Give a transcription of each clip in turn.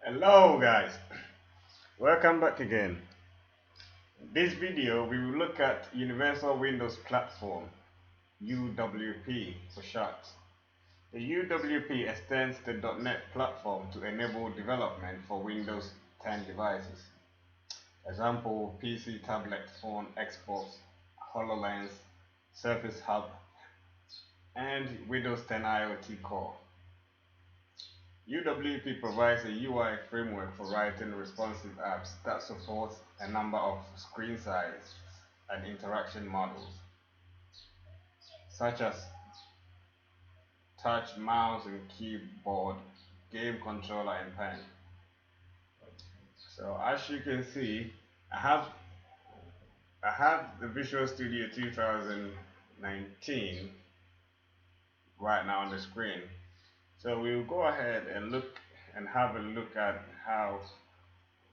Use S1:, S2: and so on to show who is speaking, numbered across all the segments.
S1: Hello guys, welcome back again. In this video we will look at Universal Windows Platform, UWP for short. The UWP extends the .NET platform to enable development for Windows 10 devices. Example, PC, tablet, phone, Xbox, HoloLens, Surface Hub, and Windows 10 IoT Core. UWP provides a UI framework for writing responsive apps that supports a number of screen size and interaction models, such as touch, mouse and keyboard, game controller and pen. So as you can see, I have the Visual Studio 2019 right now on the screen. So we'll go ahead and have a look at how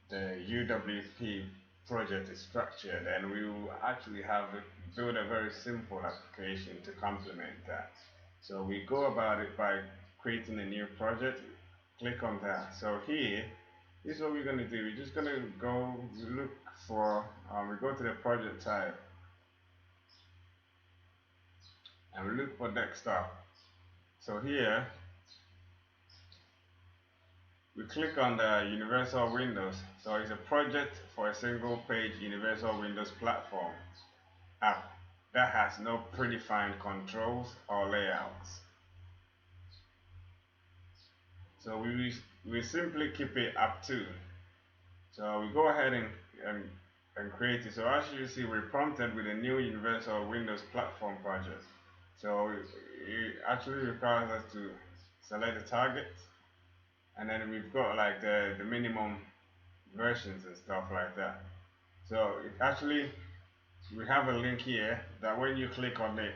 S1: the UWP project is structured, and we will actually build a very simple application to complement that. So we go about it by creating a new project. Click on that. So here, this is what we're going to do. We're just going to go look for, we go to the project type and we look for desktop. So here, we click on the Universal Windows. So it's a project for a single page Universal Windows platform app that has no predefined controls or layouts. So we simply keep it up to. So we go ahead and create it. So as you see, we're prompted with a new Universal Windows platform project. So it actually requires us to select the target, and then we've got like the minimum versions and stuff like that. So we have a link here that when you click on it,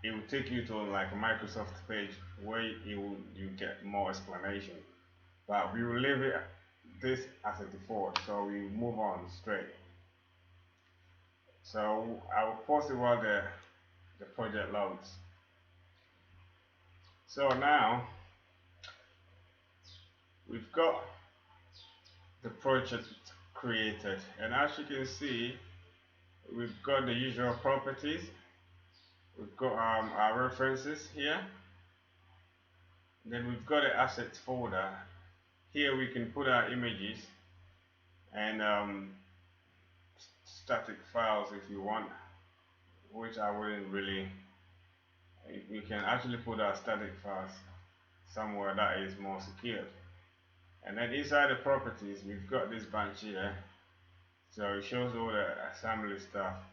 S1: it will take you to like a Microsoft page where you get more explanation. But we will leave this as a default, so we move on straight. So I will pause it while the project loads. So now we've got the project created, and as you can see, we've got the usual properties. We've got our references here. Then we've got the assets folder. Here we can put our images and static files if you want, which I wouldn't really. We can actually put our static files somewhere that is more secured. And then inside the properties, we've got this bunch here. So it shows all the assembly stuff.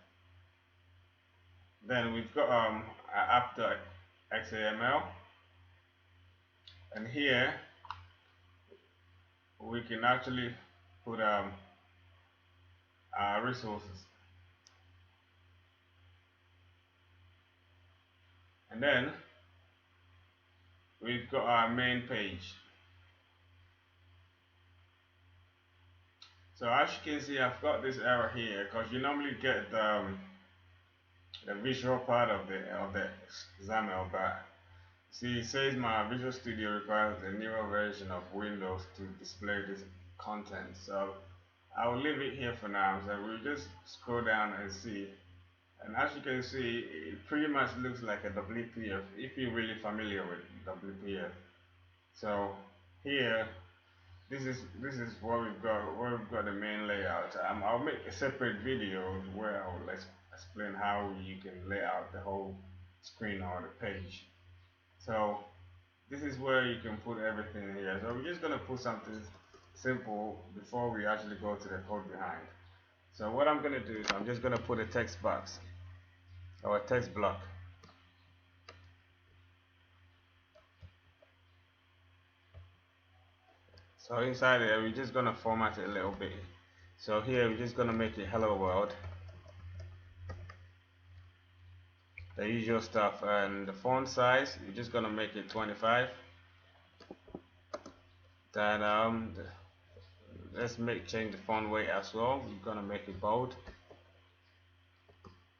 S1: Then we've got our app.xaml, and here we can actually put our resources. And then we've got our main page. So as you can see, I've got this error here because you normally get the visual part of the XAML, but see, it says my Visual Studio requires a newer version of Windows to display this content. So I will leave it here for now. So we'll just scroll down and see. And as you can see, it pretty much looks like a WPF if you're really familiar with WPF. So here, this is what we've got. Where we've got the main layout. I'll make a separate video where I'll explain how you can lay out the whole screen or the page. So this is where you can put everything here. So we're just gonna put something simple before we actually go to the code behind. So what I'm gonna do is I'm just gonna put a text box or a text block. So inside there, we're just gonna format it a little bit. So here we're just gonna make it hello world, the usual stuff, and the font size we're just gonna make it 25. Then let's change the font weight as well. We're gonna make it bold,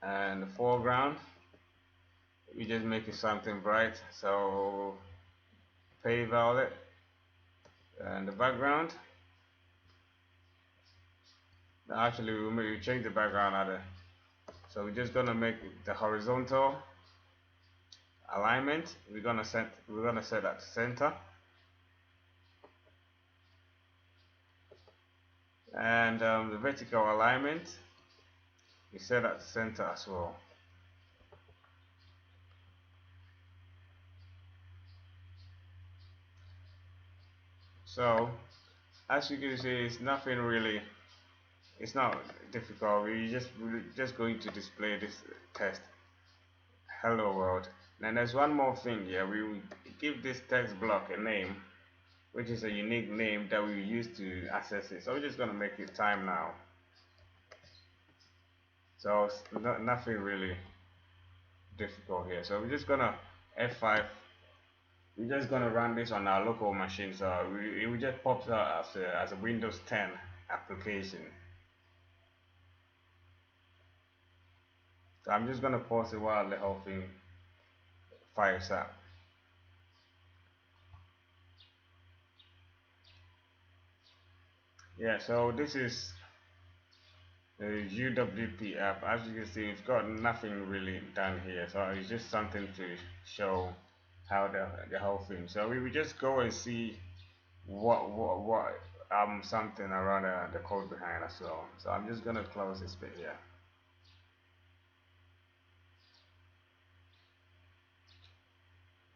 S1: and the foreground we just make it something bright, so pale violet. And the background Actually, we change the background other. So we're just gonna make the horizontal alignment. We're gonna set that to center, and the vertical alignment we set at the center as well. So as you can see, it's nothing really. It's not difficult. We're just going to display this text. Hello world. Then there's one more thing here. We will give this text block a name, which is a unique name that we use to access it. So we're just gonna make it time now. So it's nothing really difficult here. So we're just gonna F5. We're just gonna run this on our local machine. So it will just pops out as a Windows 10 application. So I'm just gonna pause it while the whole thing fires up. Yeah, so this is the UWP app. As you can see, it's got nothing really done here. So it's just something to show how the whole thing. So we will just go and see what something around the code behind as well. So I'm just gonna close this bit here.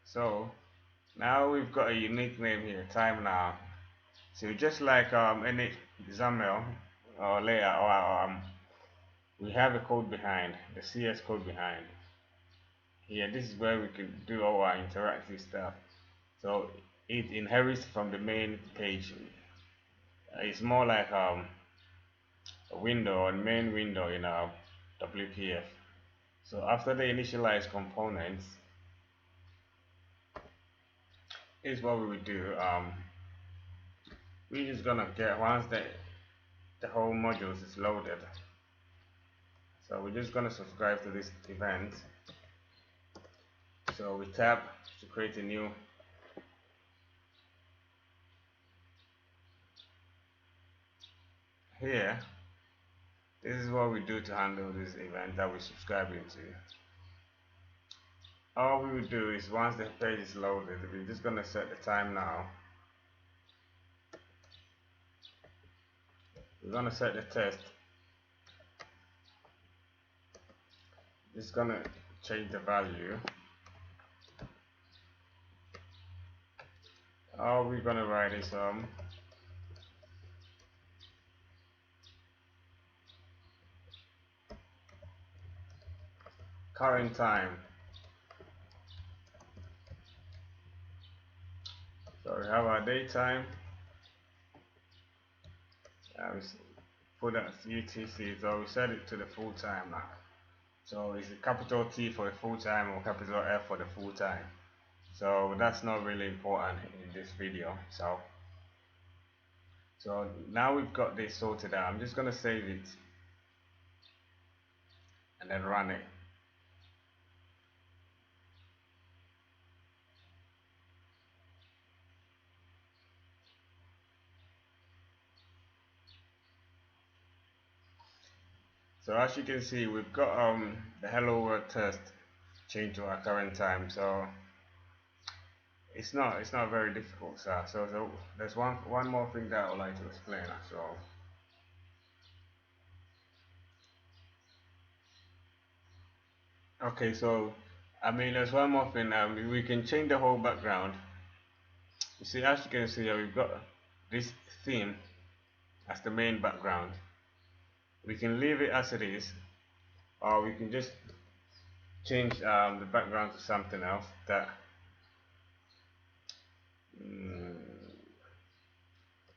S1: So now we've got a unique name here, time now. So just like any XAML or layer or we have a code behind, the CS code behind. Here, this is where we can do all our interactive stuff. So it inherits from the main page. It's more like a window or main window in our WPF. So after the initialize components, is what we would do. We're just gonna get once the whole modules is loaded. So we're just gonna subscribe to this event. So we tap to create a new. Here, this is what we do to handle this event that we're subscribing to. All we will do is once the page is loaded, we're just gonna set the time now. We're gonna set the test. It's gonna change the value. All we're gonna write is current time. So we have our daytime. We put that UTC, so we set it to the full time now. So it's a capital T for the full time or capital F for the full time. So that's not really important in this video. So now we've got this sorted out. I'm just gonna save it and then run it. So as you can see, we've got the hello world test changed to our current time. So it's not very difficult, sir. So there's one more thing that I would like to explain as well. Okay, so I mean there's one more thing. We can change the whole background. You see, as you can see, we've got this theme as the main background. We can leave it as it is, or we can just change the background to something else that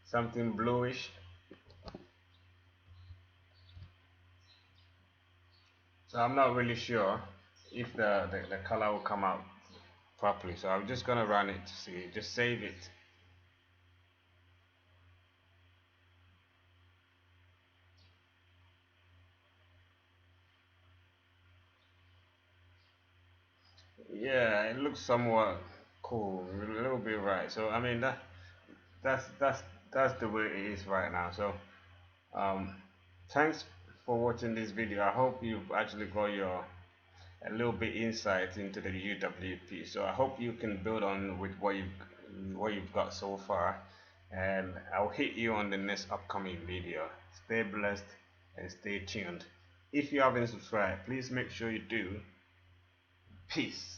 S1: something bluish. So I'm not really sure if the color will come out properly. So I'm just gonna run it to see. Just save it. Yeah, it looks somewhat cool, a little bit right. So I mean that's that's the way it is right now. So um, Thanks for watching this video. I hope you've actually got your a little bit insight into the UWP. So I hope you can build on with what you've got so far, and I'll hit you on the next upcoming video. Stay blessed and stay tuned. If you haven't subscribed, please make sure you do. Peace.